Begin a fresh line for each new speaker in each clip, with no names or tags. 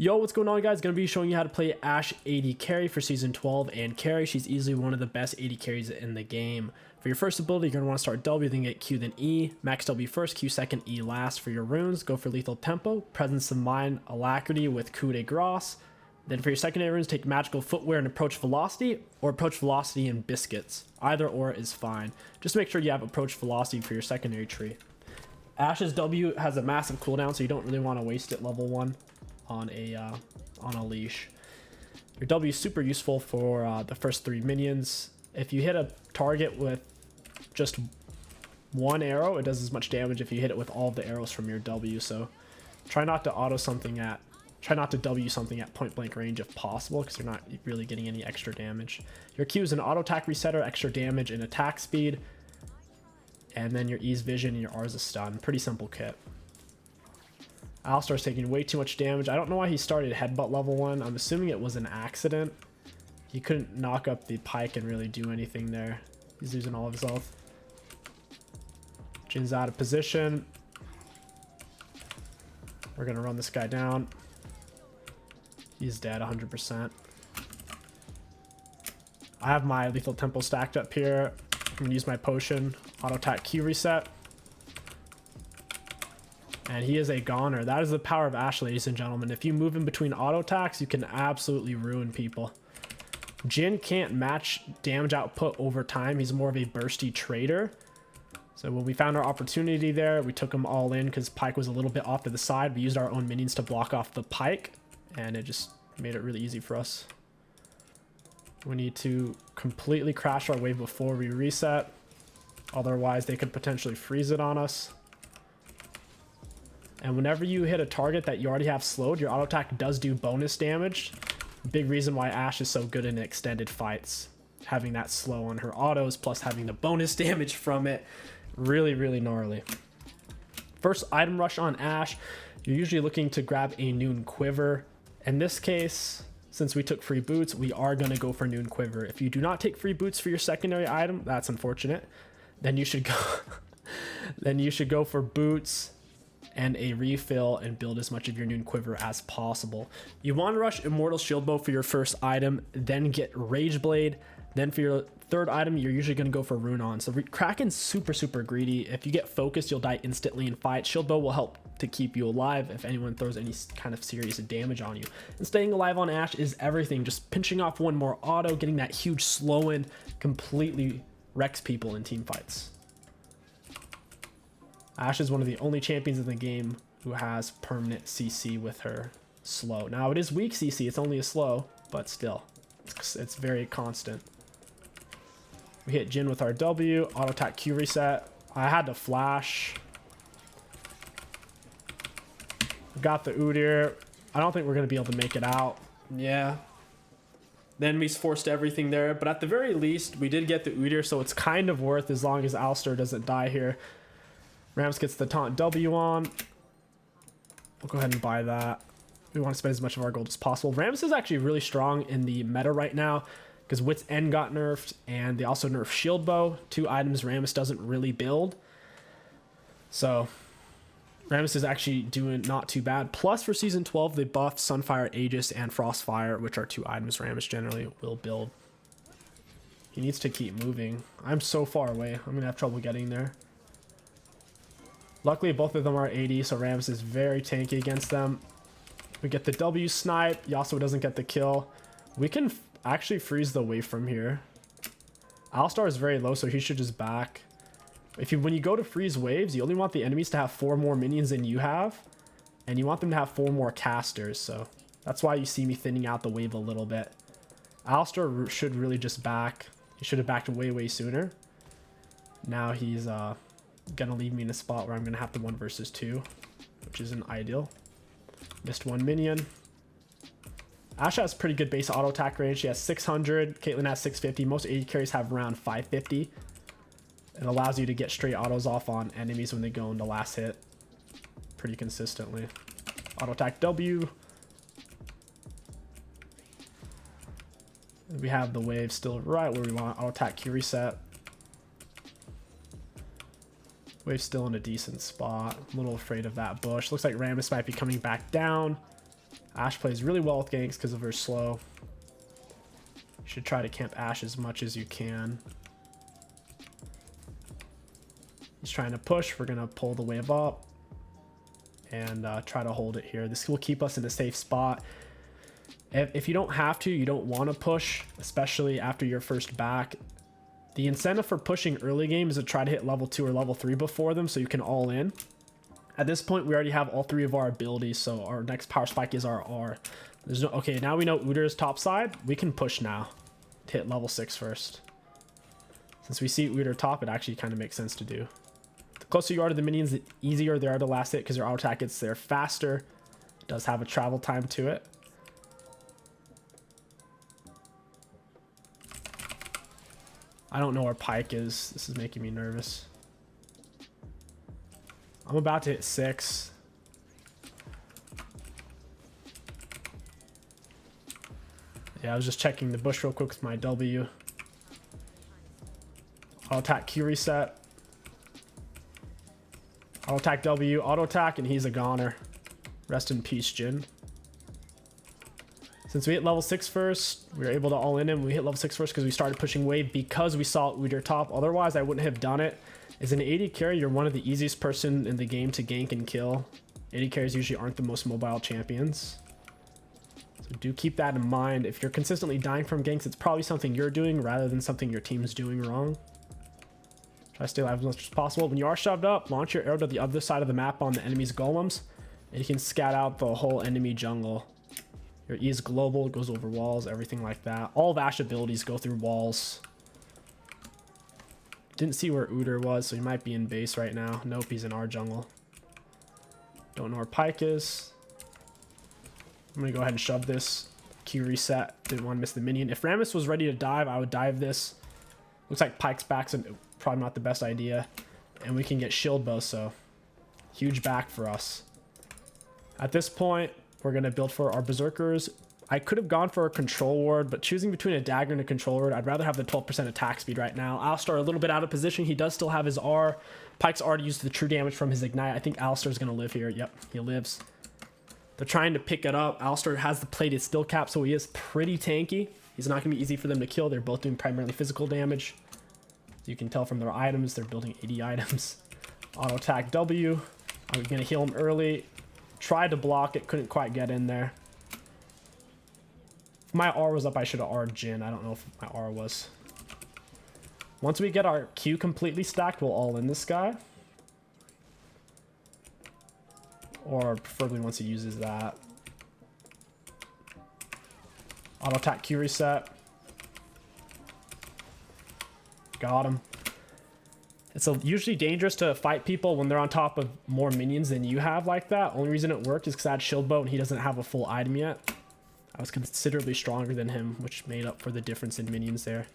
Yo, what's going on, guys? Gonna be showing you how to play Ashe AD carry for season 12 and carry. She's easily one of the best AD carries in the game. For your first ability, you're gonna want to start W, then get Q, then E. Max W first, Q second, E last. For your runes, go for lethal tempo, presence of mind, alacrity with 𝗕𝗂𝗀𝗃𝗀. Then for your secondary runes, take magical footwear and approach velocity, or approach velocity and biscuits. Either or is fine. Just make sure you have approach velocity for your secondary tree. Ashe's W has a massive cooldown, so you don't really want to waste it level 1 on a leash. Your W is super useful for the first 3 minions. If you hit a target with just one arrow, it does as much damage if you hit it with all of the arrows from your W. So try not to W something at point blank range if possible, because you're not really getting any extra damage. Your Q is an auto attack resetter, extra damage and attack speed, and then your E's vision and your R is a stun. Pretty simple kit. Alistar's taking way too much damage. I don't know why he started headbutt level 1. I'm assuming it was an accident. He couldn't knock up the pike and really do anything there. He's losing all of his health. Jin's out of position. We're gonna run this guy down. He's dead 100%. I have my lethal tempo stacked up here. I'm gonna use my potion, auto attack Q reset. And he is a goner. That is the power of Ashe, ladies and gentlemen. If you move in between auto attacks, you can absolutely ruin people. Jhin can't match damage output over time. He's more of a bursty trader. So when we found our opportunity there, we took him all in because Pyke was a little bit off to the side. We used our own minions to block off the Pyke, and it just made it really easy for us. We need to completely crash our wave before we reset. Otherwise, they could potentially freeze it on us. And whenever you hit a target that you already have slowed, your auto attack does do bonus damage. Big reason why Ashe is so good in extended fights. Having that slow on her autos plus having the bonus damage from it. Really, really gnarly. First item rush on Ashe. You're usually looking to grab a Noon Quiver. In this case, since we took free boots, we are going to go for Noon Quiver. If you do not take free boots for your secondary item, that's unfortunate. Then you should go for boots and a refill and build as much of your Noon Quiver as possible. You want to rush Immortal Shieldbow for your first item, then get Rage Blade. Then for your third item, you're usually going to go for Rune On. So Kraken's super greedy. If you get focused, you'll die instantly in fight. Shieldbow will help to keep you alive if anyone throws any kind of serious damage on you. And staying alive on Ashe is everything. Just pinching off one more auto, getting that huge slow in, completely wrecks people in team fights. Ashe is one of the only champions in the game who has permanent CC with her slow. Now it is weak CC, it's only a slow, but still, it's very constant. We hit Jhin with our W, auto attack Q reset. I had to flash. Got the Udyr. I don't think we're gonna be able to make it out. Yeah. The enemies forced everything there, but at the very least, we did get the Udyr, so it's kind of worth as long as Alistar doesn't die here. Rams gets the taunt W on. We'll go ahead and buy that. We want to spend as much of our gold as possible. Rams is actually really strong in the meta right now because Wit's End got nerfed and they also nerfed Shield Bow. 2 items Rammus doesn't really build. So Rammus is actually doing not too bad. Plus for season 12, they buffed Sunfire, Aegis, and Frostfire, which are 2 items Rammus generally will build. He needs to keep moving. I'm so far away. I'm going to have trouble getting there. Luckily, both of them are 80, so Rammus is very tanky against them. We get the W snipe. Yasuo doesn't get the kill. We can actually freeze the wave from here. Alistar is very low, so he should just back. When you go to freeze waves, you only want the enemies to have 4 more minions than you have, and you want them to have 4 more casters, so that's why you see me thinning out the wave a little bit. Alistar should really just back. He should have backed way sooner. Now he's gonna leave me in a spot where I'm gonna have to 1 versus 2, which isn't ideal. Missed 1 minion. Ashe has pretty good base auto attack range. She has 600. Caitlyn has 650. Most AD carries have around 550. It allows you to get straight autos off on enemies when they go into last hit pretty consistently. Auto attack W. We have the wave still right where we want. Auto attack Q reset. Wave's still in a decent spot. I'm a little afraid of that bush. Looks like Rammus might be coming back down. Ashe plays really well with ganks because of her slow. You should try to camp Ashe as much as you can. He's trying to push. We're going to pull the wave up and try to hold it here. This will keep us in a safe spot. If you don't have to, you don't want to push, especially after your first back. The incentive for pushing early game is to try to hit level 2 or level 3 before them so you can all in. At this point, we already have all 3 of our abilities, so our next power spike is our R. There's no, okay, now we know 𝗒𝘚 is top side. We can push now to hit level 6 first. Since we see 𝗒𝘚 top, it actually kind of makes sense to do. The closer you are to the minions, the easier they are to last hit because your auto attack gets there faster. It does have a travel time to it. I don't know where Pyke is. This is making me nervous. I'm about to hit 6. Yeah, I was just checking the bush real quick with my W. Auto attack Q reset. Auto attack W, auto attack, and he's a goner. Rest in peace, Jhin. Since we hit level 6 first, we were able to all in him. We hit level 6 first because we started pushing wave because we saw 𝗒𝘚 top. Otherwise, I wouldn't have done it. As an AD carry, you're one of the easiest person in the game to gank and kill. AD carries usually aren't the most mobile champions. So do keep that in mind. If you're consistently dying from ganks, it's probably something you're doing rather than something your team's doing wrong. Try to stay alive as much as possible. When you are shoved up, launch your arrow to the other side of the map on the enemy's golems, and you can scat out the whole enemy jungle. Your E is global, goes over walls, everything like that. All of Ashe abilities go through walls. Didn't see where 𝗒𝘚 was, so he might be in base right now. Nope, he's in our jungle. Don't know where Pyke is. I'm gonna go ahead and shove this. Q reset. Didn't want to miss the minion. If Rammus was ready to dive, I would dive this. Looks like Pyke's back's probably not the best idea. And we can get 𝗕𝘂𝘀𝗀𝗀, so huge back for us. At this point, we're going to build for our berserkers. I could have gone for a control ward, but choosing between a dagger and a control ward, I'd rather have the 12% attack speed right now. Alistar a little bit out of position. He does still have his R. Pyke's already used the true damage from his ignite. I think Alistar's going to live here. Yep, he lives. They're trying to pick it up. Alistar has the plated still cap, so he is pretty tanky. He's not going to be easy for them to kill. They're both doing primarily physical damage. As you can tell from their items, they're building 80 items. Auto attack W. I'm going to heal him early. Tried to block it, couldn't quite get in there. If my R was up, I should have R'd Jhin. I don't know if my R was. Once we get our Q completely stacked, we'll all in this guy. Or preferably once he uses that. Auto attack Q reset. Got him. It's usually dangerous to fight people when they're on top of more minions than you have like that. Only reason it worked is because I had 𝗕𝘂𝘀𝗀𝗀 and he doesn't have a full item yet. I was considerably stronger than him, which made up for the difference in minions there.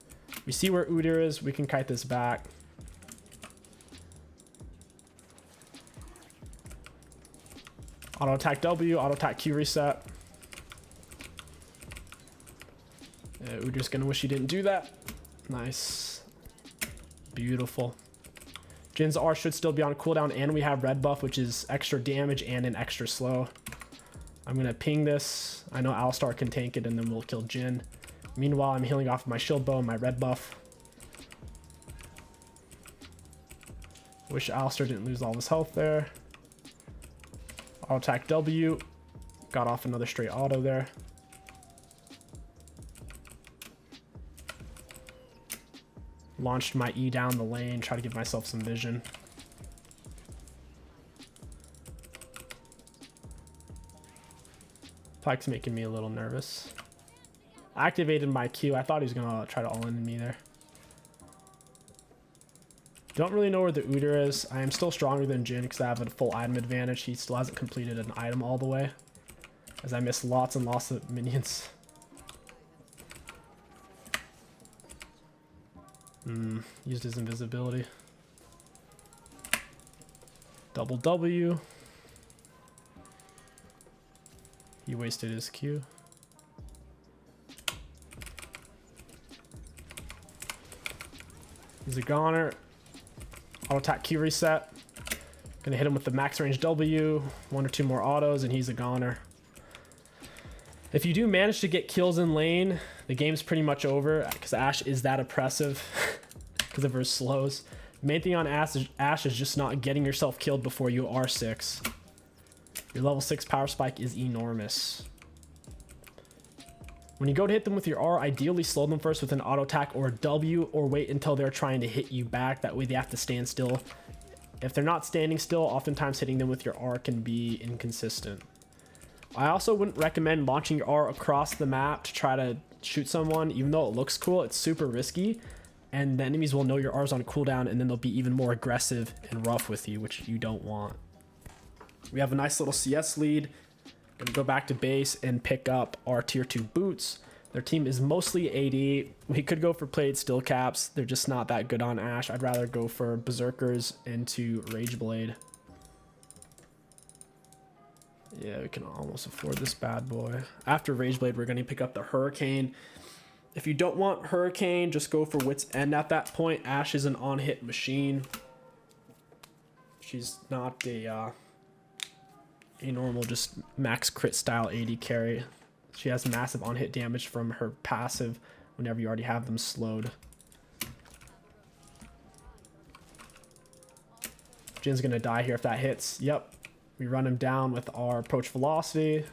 We see where 𝗒𝘚 is. We can kite this back. Auto attack W, auto attack Q reset. 𝗒𝘚's gonna wish he didn't do that. Nice. Beautiful. Jhin's R should still be on cooldown, and we have red buff, which is extra damage and an extra slow. I'm going to ping this. I know Alistar can tank it, and then we'll kill Jhin. Meanwhile, I'm healing off of my 𝗕𝘂𝘀𝘀 and my red buff. Wish Alistar didn't lose all his health there. Auto attack W. Got off another straight auto there. Launched my E down the lane, try to give myself some vision. Pyke's making me a little nervous. I activated my Q. I thought he was gonna try to all-in me there. Don't really know where the 𝗒𝘚 is. I am still stronger than Jhin because I have a full item advantage. He still hasn't completed an item all the way, as I missed lots and lots of minions. Used his invisibility. Double W. He wasted his Q. He's a goner. Auto attack Q reset. Gonna hit him with the max range W. 1 or 2 more autos and he's a goner. If you do manage to get kills in lane, the game's pretty much over because Ashe is that oppressive because of her slows. Main thing on Ashe is just not getting yourself killed before you R6. Your level 6 power spike is enormous. When you go to hit them with your R, ideally slow them first with an auto attack or a W, or wait until they're trying to hit you back. That way they have to stand still. If they're not standing still, oftentimes hitting them with your R can be inconsistent. I also wouldn't recommend launching your R across the map to try to shoot someone. Even though it looks cool, it's super risky, and the enemies will know your R's on cooldown, and then they'll be even more aggressive and rough with you, which you don't want. We have a nice little CS lead. Gonna go back to base and pick up our tier 2 boots. Their team is mostly AD. We could go for played steel caps. They're just not that good on Ashe. I'd rather go for berserkers into Rageblade. Yeah, we can almost afford this bad boy. After Rageblade, we're going to pick up the Hurricane. If you don't want Hurricane, just go for Wit's End at that point. Ashe is an on-hit machine. She's not a normal, just max crit style AD carry. She has massive on-hit damage from her passive whenever you already have them slowed. Jin's going to die here if that hits. Yep. We run him down with our approach velocity.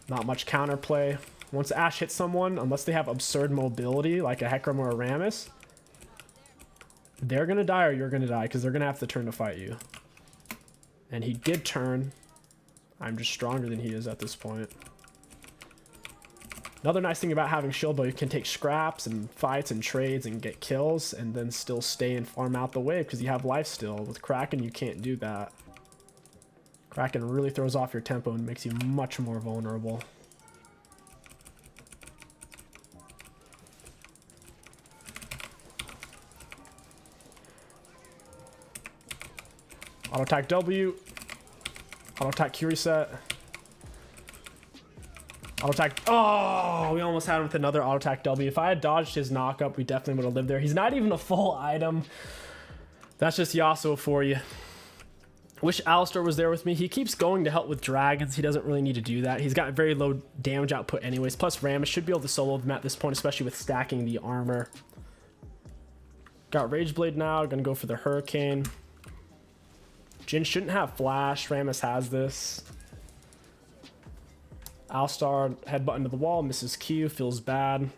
Not much counterplay. Once Ashe hits someone, unless they have absurd mobility like a Hecarim or a Rammus, they're going to die or you're going to die because they're going to have to turn to fight you. And he did turn. I'm just stronger than he is at this point. Another nice thing about having shield, you can take scraps and fights and trades and get kills and then still stay and farm out the wave because you have life still. With Kraken, you can't do that. Kraken really throws off your tempo and makes you much more vulnerable. Auto attack W. Auto attack Q reset. Auto attack. Oh, we almost had him with another auto attack W. If I had dodged his knock up, we definitely would have lived there. He's not even a full item. That's just Yasuo for you. Wish Alistar was there with me. He keeps going to help with dragons. He doesn't really need to do that. He's got very low damage output anyways. Plus Rammus should be able to solo them at this point, especially with stacking the armor. Got Rageblade now. Gonna go for the Hurricane. Jhin shouldn't have flash. Rammus has this. Alistar headbutt into the wall. Misses Q. Feels bad.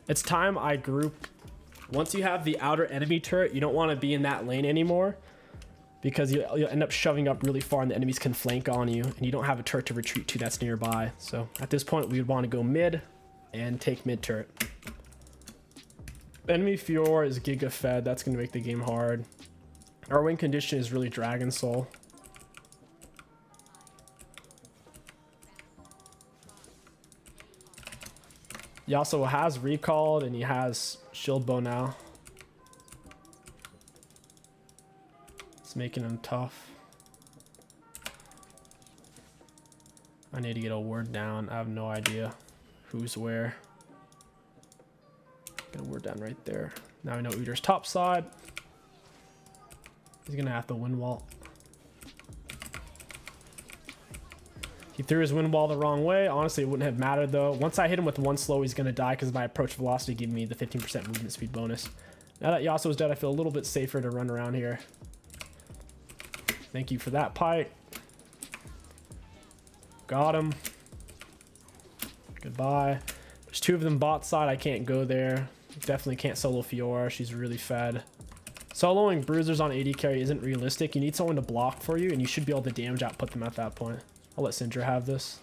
It's time I group. Once you have the outer enemy turret, you don't want to be in that lane anymore, because you'll end up shoving up really far and the enemies can flank on you, and you don't have a turret to retreat to that's nearby. So at this point, we would want to go mid and take mid turret. Enemy Fiora is Giga fed. That's going to make the game hard. Our win condition is really Dragon Soul. He also has recalled and he has shield bow now. It's making him tough. I need to get a word down. I have no idea who's where. Get a word down right there. Now we know Udir's top side. He's gonna have to wind wall. He threw his wind wall the wrong way. Honestly, it wouldn't have mattered though. Once I hit him with one slow, he's gonna die because my approach velocity gave me the 15% movement speed bonus. Now that Yasuo's dead, I feel a little bit safer to run around here. Thank you for that, Pike. Got him. Goodbye. There's two of them bot side. I can't go there. Definitely can't solo Fiora. She's really fed. Soloing bruisers on AD carry isn't realistic. You need someone to block for you, and you should be able to damage output them at that point. I'll let Syndra have this.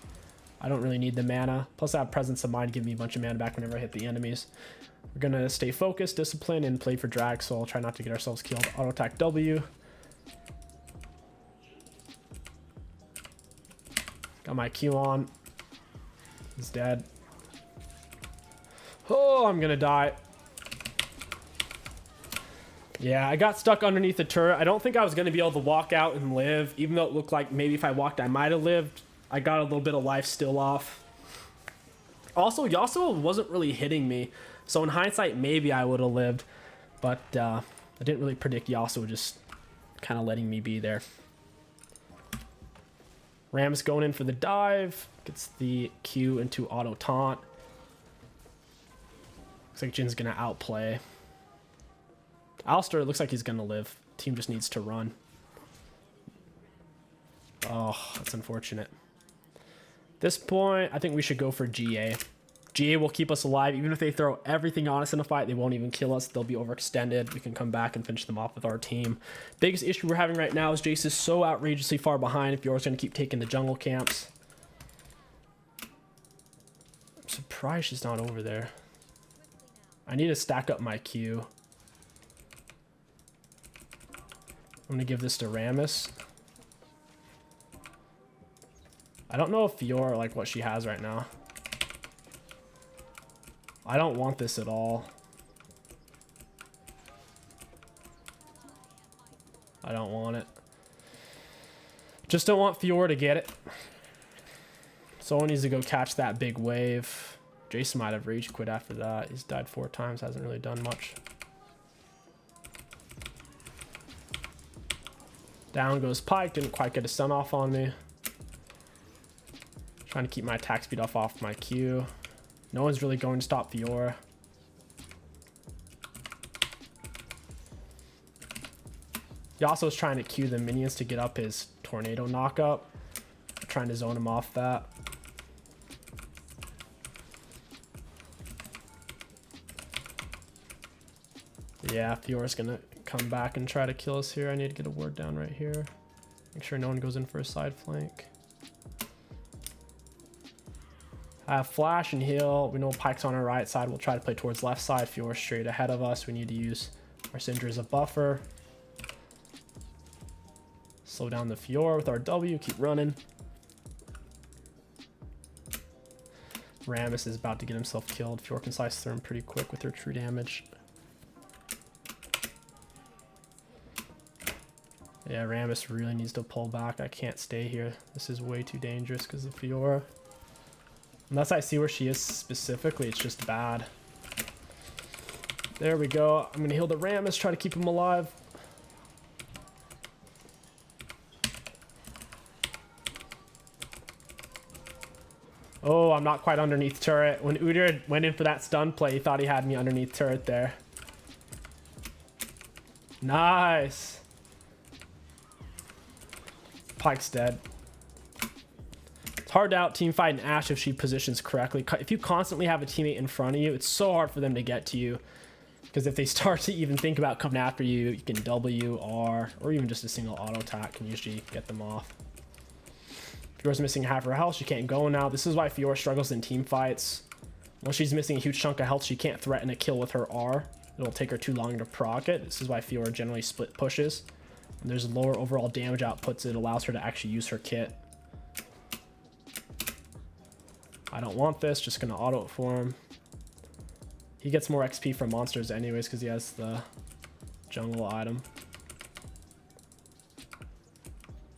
I don't really need the mana. Plus I have presence of mind, give me a bunch of mana back whenever I hit the enemies. We're gonna stay focused, disciplined, and play for drag, so I'll try not to get ourselves killed. Auto attack W. Got my Q on. He's dead. Oh, I'm gonna die. Yeah, I got stuck underneath the turret. I don't think I was going to be able to walk out and live, even though it looked like maybe if I walked, I might have lived. I got a little bit of life still off. Also, Yasuo wasn't really hitting me, so in hindsight, maybe I would have lived, but I didn't really predict Yasuo just kind of letting me be there. Ram's going in for the dive. Gets the Q into auto taunt. Looks like Jin's gonna outplay. Alistar looks like he's gonna live. Team just needs to run. Oh, that's unfortunate. At this point, I think we should go for GA. GA will keep us alive. Even if they throw everything on us in a fight, they won't even kill us. They'll be overextended. We can come back and finish them off with our team. Biggest issue we're having right now is Jace is so outrageously far behind. If yours going to keep taking the jungle camps. I'm surprised she's not over there. I need to stack up my Q. I'm going to give this to Rammus. I don't know if Fiora, like what she has right now. I don't want this at all. I don't want it. Just don't want Fiora to get it. Someone needs to go catch that big wave. Jason might have rage quit after that. He's died 4 times, hasn't really done much. Down goes Pyke, didn't quite get a stun off on me. Trying to keep my attack speed off my Q. No one's really going to stop Fiora. Yasuo's trying to Q the minions to get up his tornado knockup. Trying to zone him off that. Yeah, Fiora's gonna come back and try to kill us here. I need to get a ward down right here. Make sure no one goes in for a side flank. I have flash and heal. We know Pyke's on our right side. We'll try to play towards left side. Fiora's straight ahead of us. We need to use our Syndra as a buffer. Slow down the Fiora with our W. Keep running. Rammus is about to get himself killed. Fiora can slice through him pretty quick with her true damage. Yeah, Rammus really needs to pull back. I can't stay here. This is way too dangerous because of Fiora. Unless I see where she is specifically, it's just bad. There we go. I'm going to heal the Rammus, try to keep him alive. Oh, I'm not quite underneath turret. When Udyr went in for that stun play, he thought he had me underneath turret there. Nice. Pyke's dead. It's hard to out team fight an Ashe if she positions correctly. If you constantly have a teammate in front of you, it's so hard for them to get to you. Because if they start to even think about coming after you, you can W, R, or even just a single auto attack can usually get them off. Fiora's missing half her health. She can't go now. This is why Fiora struggles in team fights. Once she's missing a huge chunk of health, she can't threaten a kill with her R. It'll take her too long to proc it. This is why Fiora generally split pushes. When there's lower overall damage outputs, it allows her to actually use her kit. I don't want this. Just going to auto it for him. He gets more XP from monsters anyways because he has the jungle item.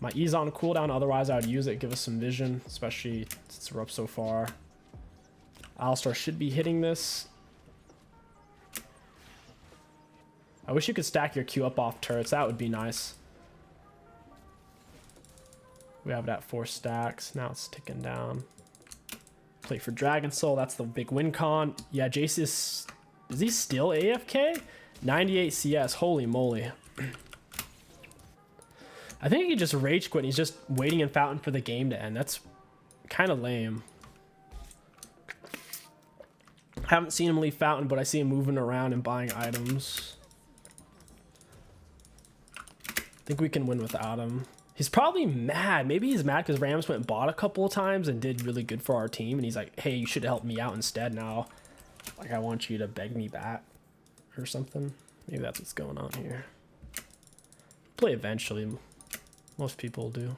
My E's on cooldown, otherwise I would use it, give us some vision, especially since we're up so far. Alistar should be hitting this. I wish you could stack your Q up off turrets, that would be nice. We have it at 4 stacks, now it's ticking down. Play for Dragon Soul, that's the big win con. Yeah, Jace is he still AFK? 98 CS, holy moly. I think he just rage quit. He's just waiting in Fountain for the game to end. That's kind of lame. Haven't seen him leave Fountain, but I see him moving around and buying items. I think we can win without him. He's probably mad. Maybe he's mad because Rams went and bought a couple of times and did really good for our team. And he's like, hey, you should help me out instead now. Like, I want you to beg me back or something. Maybe that's what's going on here. Play eventually. Most people do.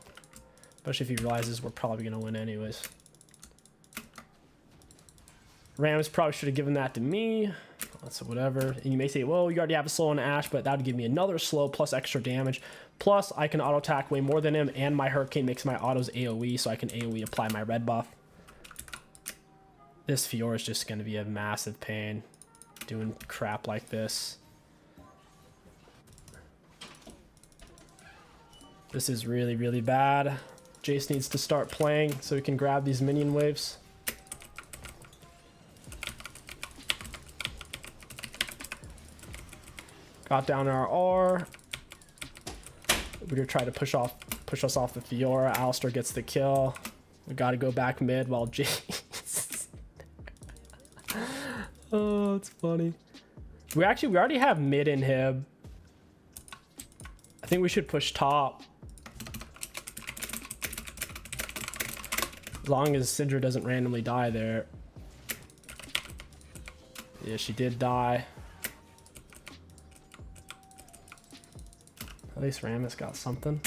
Especially if he realizes we're probably going to win anyways. Rams probably should have given that to me. That's whatever. And you may say, well, you already have a slow on Ashe, but that would give me another slow plus extra damage. Plus, I can auto attack way more than him, and my Hurricane makes my autos AoE, so I can AoE apply my red buff. This Fiora is just going to be a massive pain doing crap like this. This is really, really bad. Jace needs to start playing so we can grab these minion waves. Got down our R. We're gonna try to push us off the Fiora. Alistar gets the kill. We gotta go back mid while Jace. Oh, it's funny. We already have mid inhib. I think we should push top. As long as Syndra doesn't randomly die there. Yeah, she did die. At least Rammus got something.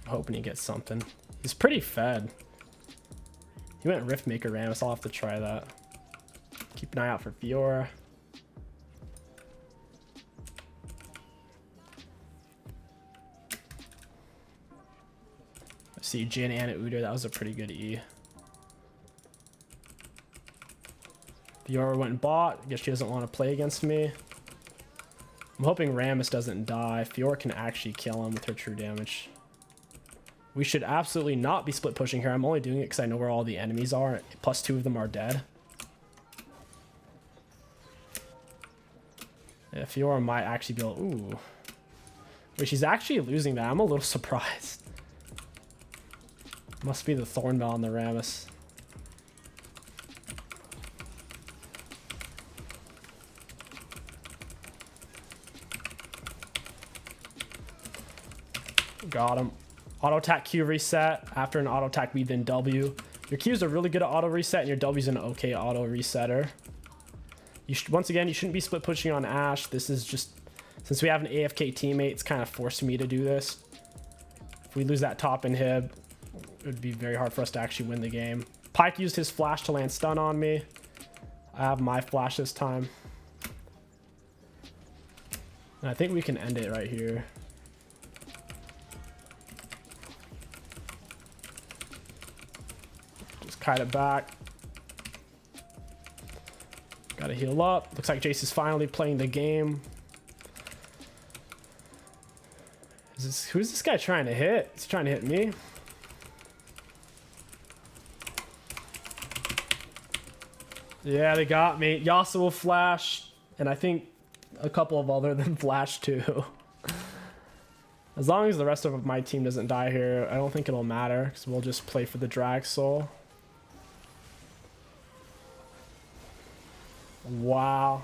I'm hoping he gets something. He's pretty fed. He went Riftmaker Rammus. I'll have to try that. Keep an eye out for Fiora. I see Jhin and Udyr. That was a pretty good E. Fiora went and bought. I guess she doesn't want to play against me. I'm hoping Rammus doesn't die. Fiora can actually kill him with her true damage. We should absolutely not be split pushing here. I'm only doing it because I know where all the enemies are. Plus 2 of them are dead. Yeah, Fiora might actually be able... Ooh. Wait, she's actually losing that. I'm a little surprised. Must be the Thornmail on the Rammus. Got him. Auto attack Q reset. After an auto attack B, then W. Your Qs are really good at auto reset, and your W's an okay auto resetter. Once again, you shouldn't be split pushing on Ashe. This is just, since we have an AFK teammate, it's kind of forcing me to do this. If we lose that top inhib, it would be very hard for us to actually win the game. Pyke used his flash to land stun on me. I have my flash this time. And I think we can end it right here. Kite it back. Gotta heal up. Looks like Jace is finally playing the game. Who's this guy trying to hit? Is he trying to hit me? Yeah, they got me. Yasuo will flash, and I think a couple of other than flash too. As long as the rest of my team doesn't die here, I don't think it'll matter, because we'll just play for the drag soul. Wow.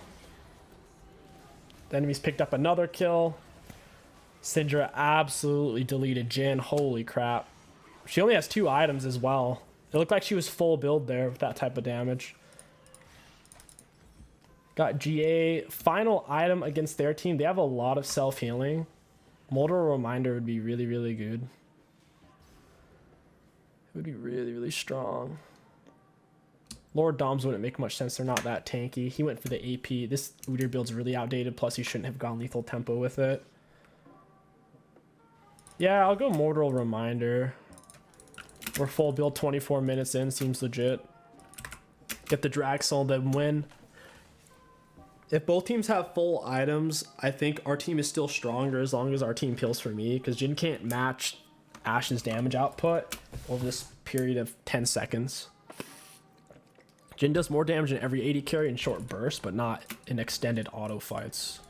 The enemies picked up another kill. Syndra absolutely deleted Jhin. Holy crap. She only has 2 items as well. It looked like she was full build there with that type of damage. Got GA. Final item against their team. They have a lot of self-healing. Molder Reminder would be really, really good. It would be really, really strong. Lord Doms wouldn't make much sense. They're not that tanky. He went for the AP. This Udyr build's really outdated. Plus, he shouldn't have gone lethal tempo with it. Yeah, I'll go Mortal Reminder. We're full build 24 minutes in. Seems legit. Get the drag soul, then win. If both teams have full items, I think our team is still stronger as long as our team peels for me. Because Jhin can't match Ashe's damage output over this period of 10 seconds. Jhin does more damage in every AD carry in short bursts, but not in extended auto fights.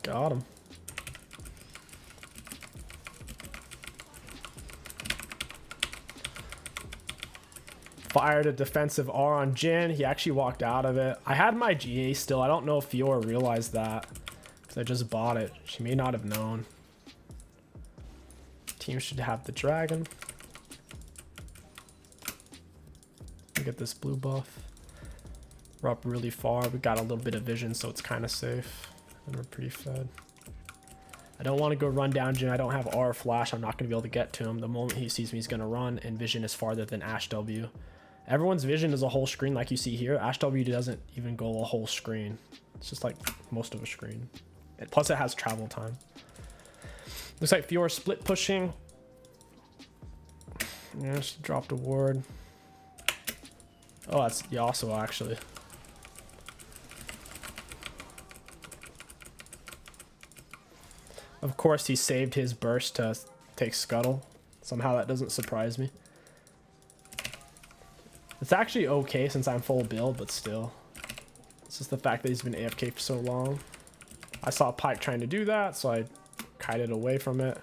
Got him. Fired a defensive R on Jhin. He actually walked out of it. I had my GA still. I don't know if Fiora realized that, because I just bought it. She may not have known. Team should have the dragon. Get this blue buff. We're up really far. We got a little bit of vision, so it's kind of safe. And we're pretty fed. I don't want to go run down Jhin. I don't have R flash. I'm not going to be able to get to him. The moment he sees me, he's going to run, and vision is farther than Ashe W. Everyone's vision is a whole screen like you see here. Ashe W doesn't even go a whole screen. It's just like most of a screen. Plus it has travel time. Looks like Fiora split pushing. Yeah, she dropped a ward. Oh, that's Yasuo actually. Of course, he saved his burst to take Scuttle. Somehow that doesn't surprise me. It's actually okay since I'm full build, but still. It's just the fact that he's been AFK for so long. I saw Pyke trying to do that, so I kited away from it.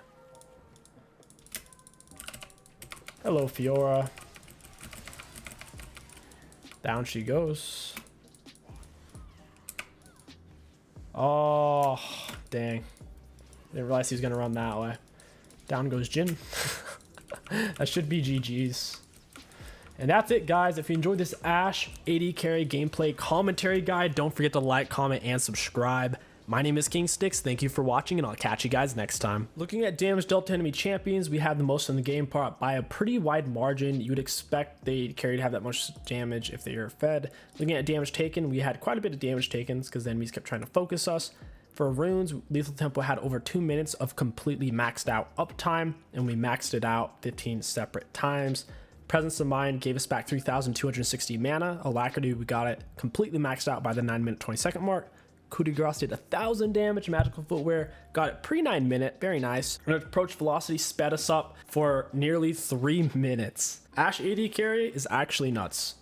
Hello, Fiora. Down she goes. Oh, dang. Didn't realize he was going to run that way. Down goes Jhin. That should be GG's. And that's it, guys. If you enjoyed this Ashe AD carry gameplay commentary guide, don't forget to like, comment, and subscribe. My name is kingstix. Thank you for watching, and I'll catch you guys next time. Looking at damage dealt to enemy champions, we have the most in the game part by a pretty wide margin. You would expect the carry to have that much damage if they are fed. Looking at damage taken, we had quite a bit of damage taken because the enemies kept trying to focus us. For runes, Lethal Tempo had over 2 minutes of completely maxed out uptime, and we maxed it out 15 separate times. Presence of Mind gave us back 3,260 mana. Alacrity, we got it completely maxed out by the 9-minute 20-second mark. Coup de Grace did 1,000 damage. Magical Footwear got it pre-9 minute, very nice. And Approach Velocity sped us up for nearly 3 minutes. Ashe AD carry is actually nuts.